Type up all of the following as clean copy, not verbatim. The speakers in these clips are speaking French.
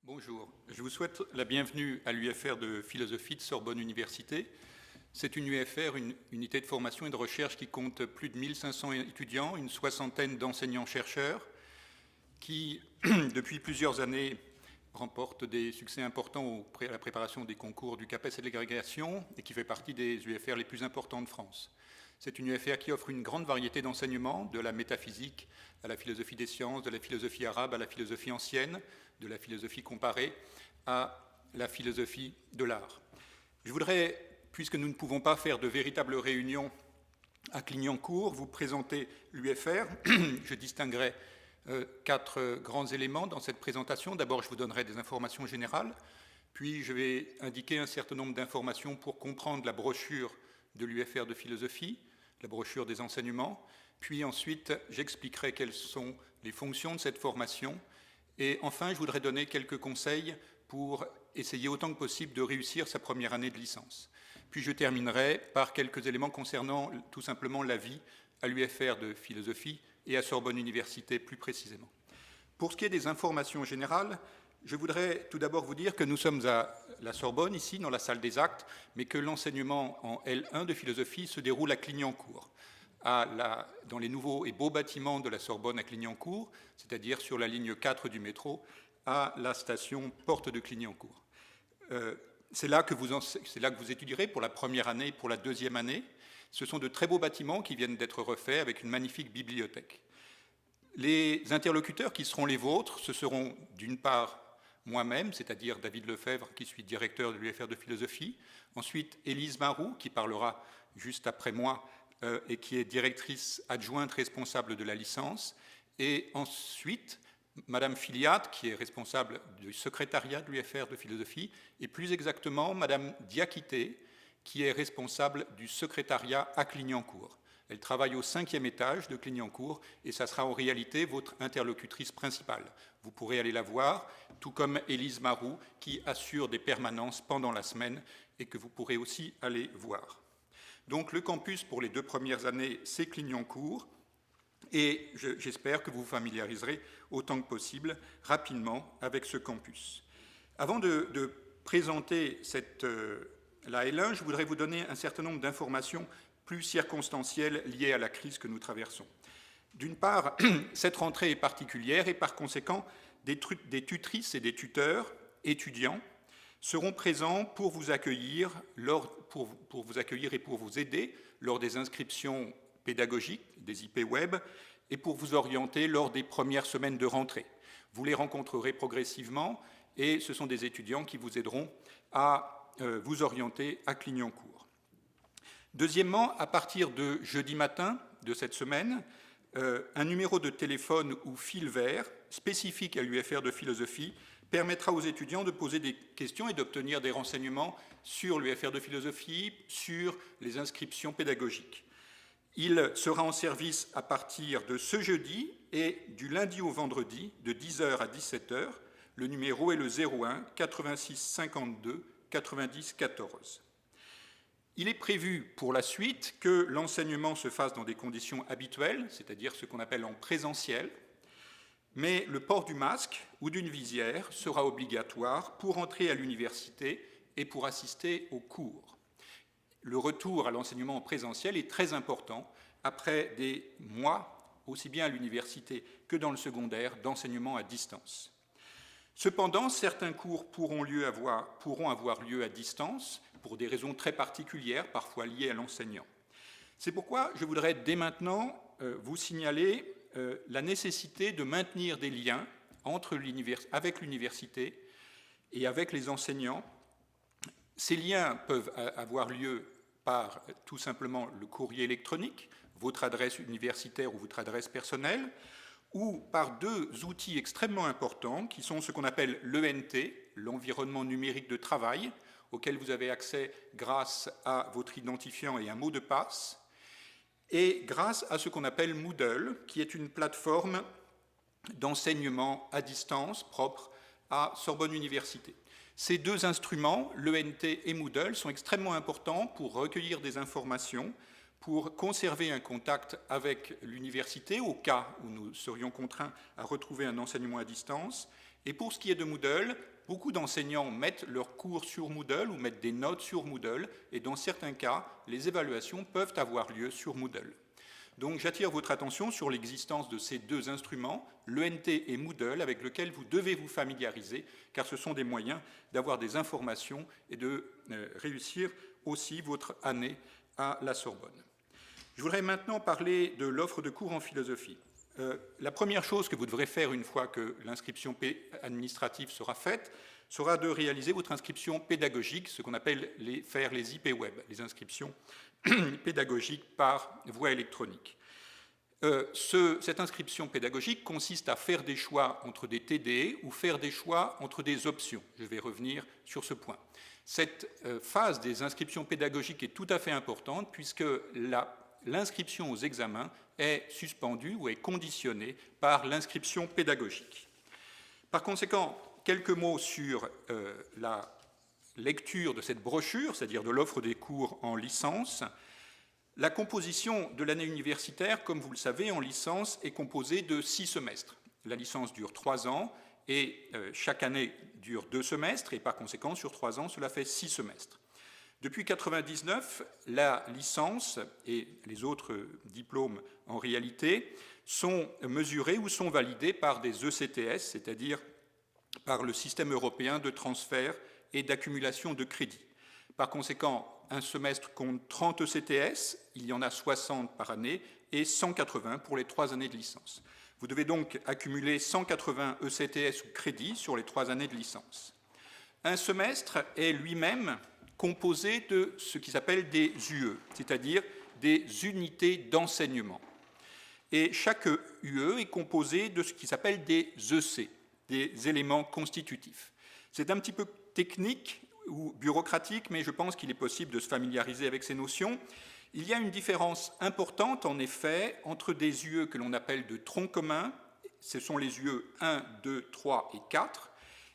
Bonjour, je vous souhaite la bienvenue à l'UFR de philosophie de Sorbonne Université. C'est une UFR, une unité de formation et de recherche qui compte plus de 1500 étudiants, une soixantaine d'enseignants-chercheurs qui, depuis plusieurs années, remportent des succès importants à la préparation des concours du CAPES et de l'agrégation et qui fait partie des UFR les plus importants de France. C'est une UFR qui offre une grande variété d'enseignements, de la métaphysique à la philosophie des sciences, de la philosophie arabe à la philosophie ancienne, de la philosophie comparée à la philosophie de l'art. Je voudrais, puisque nous ne pouvons pas faire de véritables réunions à Clignancourt, vous présenter l'UFR. Je distinguerai 4 grands éléments dans cette présentation. D'abord, je vous donnerai des informations générales, puis je vais indiquer un certain nombre d'informations pour comprendre la brochure de l'UFR de philosophie, la brochure des enseignements, puis ensuite j'expliquerai quelles sont les fonctions de cette formation, et enfin je voudrais donner quelques conseils pour essayer autant que possible de réussir sa première année de licence. Puis je terminerai par quelques éléments concernant tout simplement la vie à l'UFR de philosophie et à Sorbonne Université plus précisément. Pour ce qui est des informations générales, je voudrais tout d'abord vous dire que nous sommes à la Sorbonne, ici, dans la salle des actes, mais que l'enseignement en L1 de philosophie se déroule à Clignancourt, dans les nouveaux et beaux bâtiments de la Sorbonne à Clignancourt, c'est-à-dire sur la ligne 4 du métro, à la station Porte de Clignancourt. C'est là que vous étudierez pour la première année et pour la deuxième année. Ce sont de très beaux bâtiments qui viennent d'être refaits avec une magnifique bibliothèque. Les interlocuteurs qui seront les vôtres, ce seront d'une part moi-même, c'est-à-dire David Lefebvre, qui suis directeur de l'UFR de philosophie, ensuite Élise Marou, qui parlera juste après moi et qui est directrice adjointe responsable de la licence, et ensuite Madame Filiat, qui est responsable du secrétariat de l'UFR de philosophie, et plus exactement Madame Diakité, qui est responsable du secrétariat à Clignancourt. Elle travaille au 5e étage de Clignancourt et ça sera en réalité votre interlocutrice principale. Vous pourrez aller la voir, tout comme Élise Marou, qui assure des permanences pendant la semaine et que vous pourrez aussi aller voir. Donc le campus pour les 2 premières années, c'est Clignancourt et j'espère que vous vous familiariserez autant que possible rapidement avec ce campus. Avant de présenter la L1, je voudrais vous donner un certain nombre d'informations plus circonstancielles liées à la crise que nous traversons. D'une part, cette rentrée est particulière et par conséquent, des tutrices et des tuteurs étudiants seront présents pour vous accueillir, et pour vous aider lors des inscriptions pédagogiques, des IP web, et pour vous orienter lors des premières semaines de rentrée. Vous les rencontrerez progressivement et ce sont des étudiants qui vous aideront à vous orienter à Clignancourt. Deuxièmement, à partir de jeudi matin de cette semaine, un numéro de téléphone ou fil vert spécifique à l'UFR de philosophie permettra aux étudiants de poser des questions et d'obtenir des renseignements sur l'UFR de philosophie, sur les inscriptions pédagogiques. Il sera en service à partir de ce jeudi et du lundi au vendredi de 10h à 17h. Le numéro est le 01 86 52 90 14. Il est prévu pour la suite que l'enseignement se fasse dans des conditions habituelles, c'est-à-dire ce qu'on appelle en présentiel, mais le port du masque ou d'une visière sera obligatoire pour entrer à l'université et pour assister aux cours. Le retour à l'enseignement en présentiel est très important après des mois, aussi bien à l'université que dans le secondaire, d'enseignement à distance. Cependant, certains cours pourront avoir lieu à distance pour des raisons très particulières, parfois liées à l'enseignant. C'est pourquoi je voudrais dès maintenant vous signaler la nécessité de maintenir des liens avec l'université et avec les enseignants. Ces liens peuvent avoir lieu par tout simplement le courrier électronique, votre adresse universitaire ou votre adresse personnelle, ou par 2 outils extrêmement importants qui sont ce qu'on appelle l'ENT, l'environnement numérique de travail, auquel vous avez accès grâce à votre identifiant et un mot de passe, et grâce à ce qu'on appelle Moodle, qui est une plateforme d'enseignement à distance propre à Sorbonne Université. Ces 2 instruments, l'ENT et Moodle, sont extrêmement importants pour recueillir des informations, pour conserver un contact avec l'université au cas où nous serions contraints à retrouver un enseignement à distance, et pour ce qui est de Moodle, beaucoup d'enseignants mettent leurs cours sur Moodle ou mettent des notes sur Moodle, et dans certains cas, les évaluations peuvent avoir lieu sur Moodle. Donc j'attire votre attention sur l'existence de ces deux instruments, l'ENT et Moodle, avec lesquels vous devez vous familiariser, car ce sont des moyens d'avoir des informations et de réussir aussi votre année à la Sorbonne. Je voudrais maintenant parler de l'offre de cours en philosophie. La première chose que vous devrez faire une fois que l'inscription administrative sera faite, sera de réaliser votre inscription pédagogique, ce qu'on appelle faire les IP Web, les inscriptions pédagogiques par voie électronique. Cette inscription pédagogique consiste à faire des choix entre des TD ou faire des choix entre des options. Je vais revenir sur ce point. Cette phase des inscriptions pédagogiques est tout à fait importante puisque l'inscription aux examens est suspendue ou est conditionnée par l'inscription pédagogique. Par conséquent, quelques mots sur la lecture de cette brochure, c'est-à-dire de l'offre des cours en licence. La composition de l'année universitaire, comme vous le savez, en licence est composée de 6 semestres. La licence dure 3 ans et chaque année dure 2 semestres et par conséquent, sur 3 ans, cela fait 6 semestres. Depuis 1999, la licence et les autres diplômes en réalité sont mesurés ou sont validés par des ECTS, c'est-à-dire par le système européen de transfert et d'accumulation de crédits. Par conséquent, un semestre compte 30 ECTS, il y en a 60 par année et 180 pour les 3 années de licence. Vous devez donc accumuler 180 ECTS ou crédits sur les 3 années de licence. Un semestre est lui-même composé de ce qui s'appelle des UE, c'est-à-dire des unités d'enseignement. Et chaque UE est composé de ce qui s'appelle des EC, des éléments constitutifs. C'est un petit peu technique ou bureaucratique, mais je pense qu'il est possible de se familiariser avec ces notions. Il y a une différence importante, en effet, entre des UE que l'on appelle de tronc commun, ce sont les UE 1, 2, 3 et 4,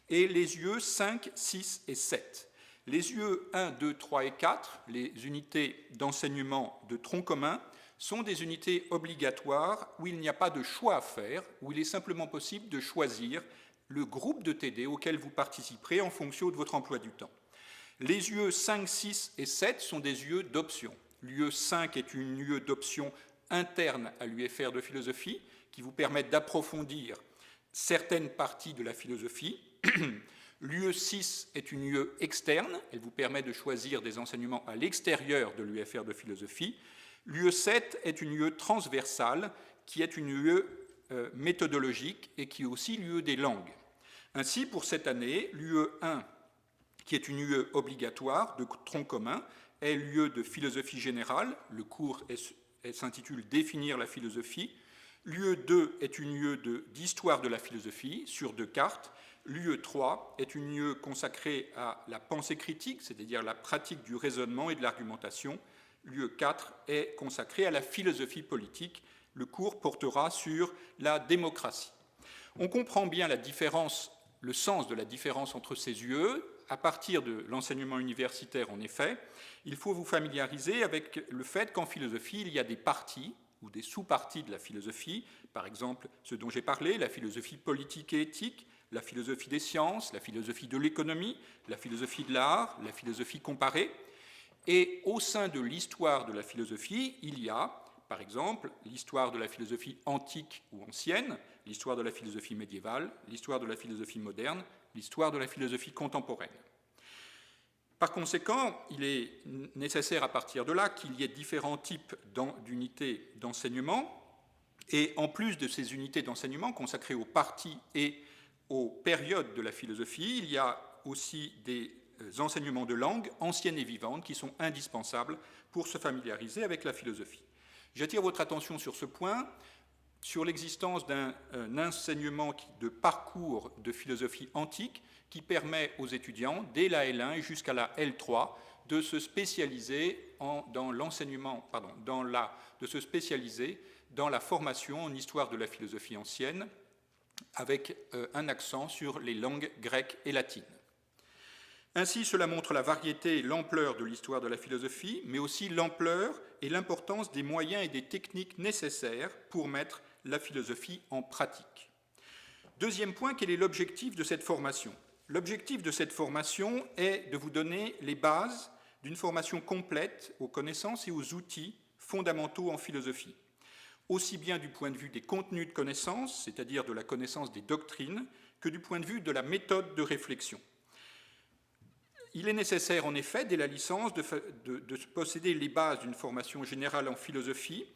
et les UE 5, 6 et 7. Les UE 1, 2, 3 et 4, les unités d'enseignement de tronc commun, sont des unités obligatoires où il n'y a pas de choix à faire, où il est simplement possible de choisir le groupe de TD auquel vous participerez en fonction de votre emploi du temps. Les UE 5, 6 et 7 sont des UE d'option. L'UE 5 est une UE d'option interne à l'UFR de philosophie qui vous permet d'approfondir certaines parties de la philosophie. L'UE 6 est une UE externe, elle vous permet de choisir des enseignements à l'extérieur de l'UFR de philosophie. L'UE 7 est une UE transversale qui est une UE méthodologique et qui est aussi l'UE des langues. Ainsi, pour cette année, l'UE 1, qui est une UE obligatoire de tronc commun, est l'UE de philosophie générale. Le cours s'intitule « Définir la philosophie ». L'UE 2 est une UE d'histoire de la philosophie sur 2 cartes. L'UE 3 est une UE consacrée à la pensée critique, c'est-à-dire la pratique du raisonnement et de l'argumentation. L'UE 4 est consacrée à la philosophie politique. Le cours portera sur la démocratie. On comprend bien la différence, le sens de la différence entre ces UE. À partir de l'enseignement universitaire, en effet, il faut vous familiariser avec le fait qu'en philosophie, il y a des parties ou des sous-parties de la philosophie, par exemple ce dont j'ai parlé, la philosophie politique et éthique, la philosophie des sciences, la philosophie de l'économie, la philosophie de l'art, la philosophie comparée. Et au sein de l'histoire de la philosophie, il y a, par exemple, l'histoire de la philosophie antique ou ancienne, l'histoire de la philosophie médiévale, l'histoire de la philosophie moderne, l'histoire de la philosophie contemporaine. Par conséquent, il est nécessaire à partir de là qu'il y ait différents types d'unités d'enseignement, et en plus de ces unités d'enseignement consacrées aux parties et aux périodes de la philosophie, il y a aussi des enseignements de langue anciennes et vivantes qui sont indispensables pour se familiariser avec la philosophie. J'attire votre attention sur ce point, sur l'existence d'un enseignement de parcours de philosophie antique qui permet aux étudiants, dès la L1 et jusqu'à la L3, de se spécialiser dans la formation en histoire de la philosophie ancienne, avec un accent sur les langues grecques et latines. Ainsi, cela montre la variété et l'ampleur de l'histoire de la philosophie, mais aussi l'ampleur et l'importance des moyens et des techniques nécessaires pour mettre la philosophie en pratique. Deuxième point, quel est l'objectif de cette formation ? L'objectif de cette formation est de vous donner les bases d'une formation complète aux connaissances et aux outils fondamentaux en philosophie, aussi bien du point de vue des contenus de connaissances, c'est-à-dire de la connaissance des doctrines, que du point de vue de la méthode de réflexion. Il est nécessaire, en effet, dès la licence, de posséder les bases d'une formation générale en philosophie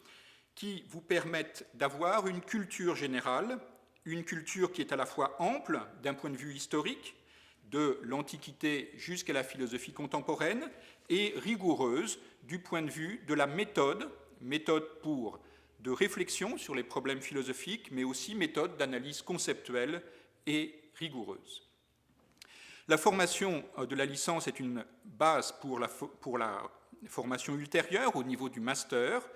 qui vous permettent d'avoir une culture générale, une culture qui est à la fois ample d'un point de vue historique, de l'Antiquité jusqu'à la philosophie contemporaine, et rigoureuse du point de vue de la méthode de réflexion sur les problèmes philosophiques, mais aussi méthode d'analyse conceptuelle et rigoureuse. La formation de la licence est une base pour la formation ultérieure au niveau du master,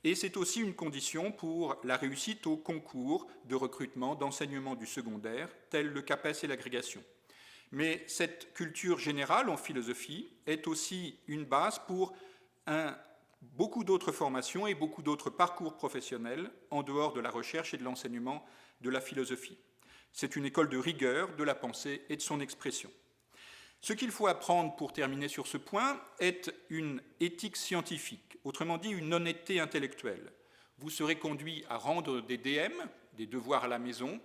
et c'est aussi une condition pour la réussite au concours de recrutement d'enseignement du secondaire, tel le CAPES et l'agrégation. Mais cette culture générale en philosophie est aussi une base pour beaucoup d'autres formations et beaucoup d'autres parcours professionnels en dehors de la recherche et de l'enseignement de la philosophie. C'est une école de rigueur de la pensée et de son expression. Ce qu'il faut apprendre pour terminer sur ce point est une éthique scientifique, autrement dit une honnêteté intellectuelle. Vous serez conduit à rendre des DM, des devoirs à la maison.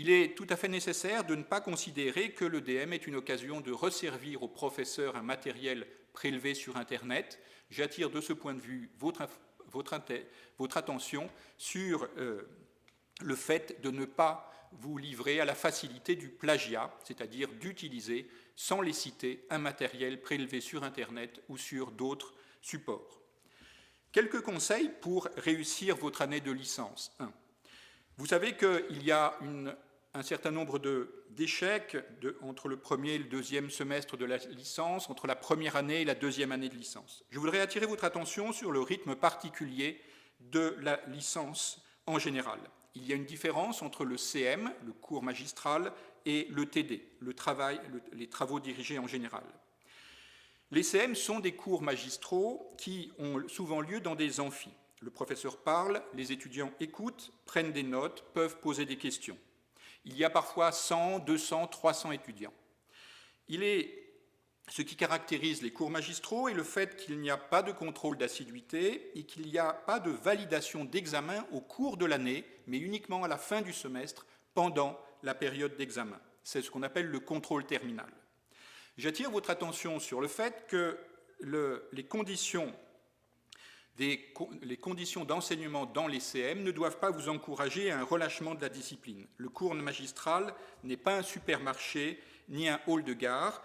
Il est tout à fait nécessaire de ne pas considérer que le DM est une occasion de resservir au professeur un matériel prélevé sur Internet. J'attire de ce point de vue votre attention sur le fait de ne pas vous livrer à la facilité du plagiat, c'est-à-dire d'utiliser, sans les citer, un matériel prélevé sur Internet ou sur d'autres supports. Quelques conseils pour réussir votre année de licence 1. Vous savez qu'il y a un certain nombre d'échecs entre le premier et le deuxième semestre de la licence, entre la première année et la deuxième année de licence. Je voudrais attirer votre attention sur le rythme particulier de la licence en général. Il y a une différence entre le CM, le cours magistral, et le TD, les travaux dirigés en général. Les CM sont des cours magistraux qui ont souvent lieu dans des amphis. Le professeur parle, les étudiants écoutent, prennent des notes, peuvent poser des questions. Il y a parfois 100, 200, 300 étudiants. Ce qui caractérise les cours magistraux est le fait qu'il n'y a pas de contrôle d'assiduité et qu'il n'y a pas de validation d'examen au cours de l'année, mais uniquement à la fin du semestre, pendant la période d'examen. C'est ce qu'on appelle le contrôle terminal. J'attire votre attention sur le fait que les conditions d'enseignement dans les CM ne doivent pas vous encourager à un relâchement de la discipline. Le cours magistral n'est pas un supermarché ni un hall de gare.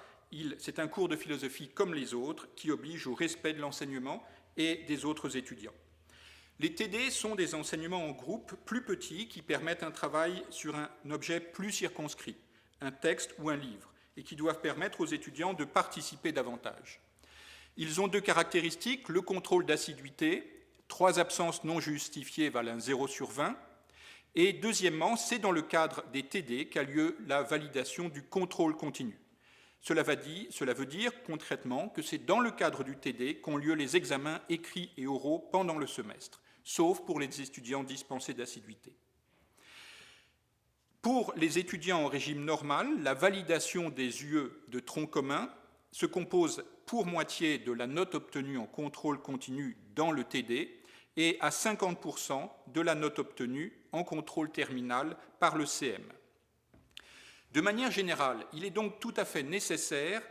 C'est un cours de philosophie comme les autres qui oblige au respect de l'enseignement et des autres étudiants. Les TD sont des enseignements en groupe plus petits qui permettent un travail sur un objet plus circonscrit, un texte ou un livre, et qui doivent permettre aux étudiants de participer davantage. Ils ont deux caractéristiques, le contrôle d'assiduité, 3 absences non justifiées valent un 0 sur 20, et deuxièmement, c'est dans le cadre des TD qu'a lieu la validation du contrôle continu. Cela veut dire concrètement que c'est dans le cadre du TD qu'ont lieu les examens écrits et oraux pendant le semestre, sauf pour les étudiants dispensés d'assiduité. Pour les étudiants en régime normal, la validation des UE de tronc commun se compose pour moitié de la note obtenue en contrôle continu dans le TD et à 50% de la note obtenue en contrôle terminal par le CM. De manière générale, il est donc tout à fait nécessaire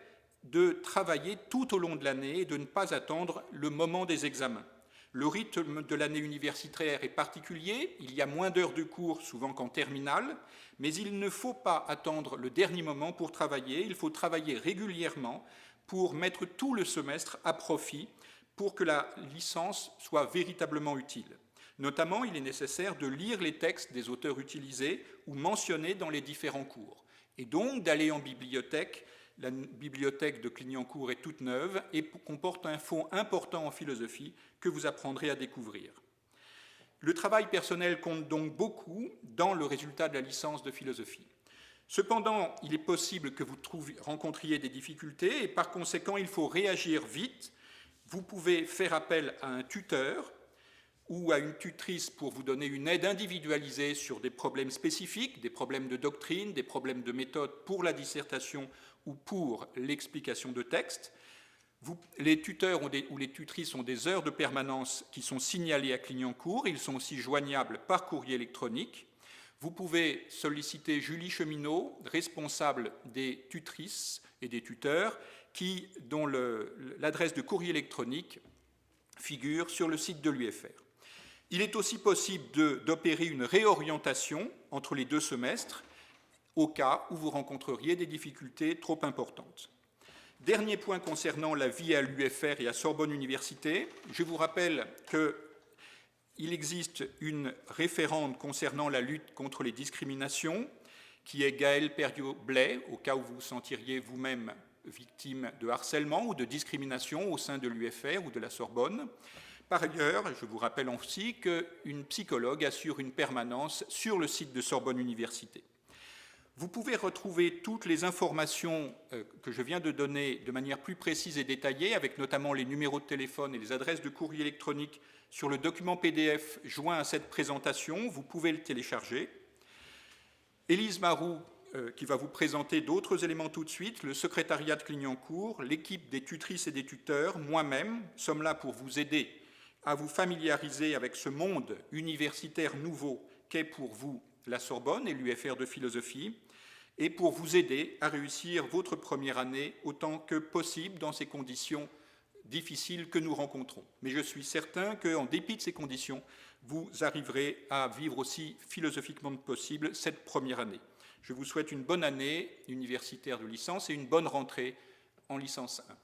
de travailler tout au long de l'année et de ne pas attendre le moment des examens. Le rythme de l'année universitaire est particulier, il y a moins d'heures de cours souvent qu'en terminale, mais il ne faut pas attendre le dernier moment pour travailler, il faut travailler régulièrement pour mettre tout le semestre à profit pour que la licence soit véritablement utile. Notamment, il est nécessaire de lire les textes des auteurs utilisés ou mentionnés dans les différents cours, et donc d'aller en bibliothèque. La bibliothèque de Clignancourt est toute neuve et comporte un fonds important en philosophie que vous apprendrez à découvrir. Le travail personnel compte donc beaucoup dans le résultat de la licence de philosophie. Cependant, il est possible que vous rencontriez des difficultés et par conséquent, il faut réagir vite. Vous pouvez faire appel à un tuteur ou à une tutrice pour vous donner une aide individualisée sur des problèmes spécifiques, des problèmes de doctrine, des problèmes de méthode pour la dissertation ou pour l'explication de texte. Les tuteurs ou les tutrices ont des heures de permanence qui sont signalées à Clignancourt. Ils sont aussi joignables par courrier électronique. Vous pouvez solliciter Julie Cheminot, responsable des tutrices et des tuteurs, dont l'adresse de courrier électronique figure sur le site de l'UFR. Il est aussi possible d'opérer une réorientation entre les 2 semestres au cas où vous rencontreriez des difficultés trop importantes. Dernier point concernant la vie à l'UFR et à Sorbonne Université, je vous rappelle qu'il existe une référente concernant la lutte contre les discriminations, qui est Gaëlle Perriot-Blais, au cas où vous vous sentiriez vous-même victime de harcèlement ou de discrimination au sein de l'UFR ou de la Sorbonne. Par ailleurs, je vous rappelle aussi qu'une psychologue assure une permanence sur le site de Sorbonne Université. Vous pouvez retrouver toutes les informations que je viens de donner de manière plus précise et détaillée, avec notamment les numéros de téléphone et les adresses de courrier électronique sur le document PDF joint à cette présentation. Vous pouvez le télécharger. Élise Maroux, qui va vous présenter d'autres éléments tout de suite, le secrétariat de Clignancourt, l'équipe des tutrices et des tuteurs, moi-même, sommes là pour vous aider à vous familiariser avec ce monde universitaire nouveau qu'est pour vous la Sorbonne et l'UFR de philosophie, et pour vous aider à réussir votre première année autant que possible dans ces conditions difficiles que nous rencontrons. Mais je suis certain qu'en dépit de ces conditions, vous arriverez à vivre aussi philosophiquement que possible cette première année. Je vous souhaite une bonne année universitaire de licence et une bonne rentrée en licence 1.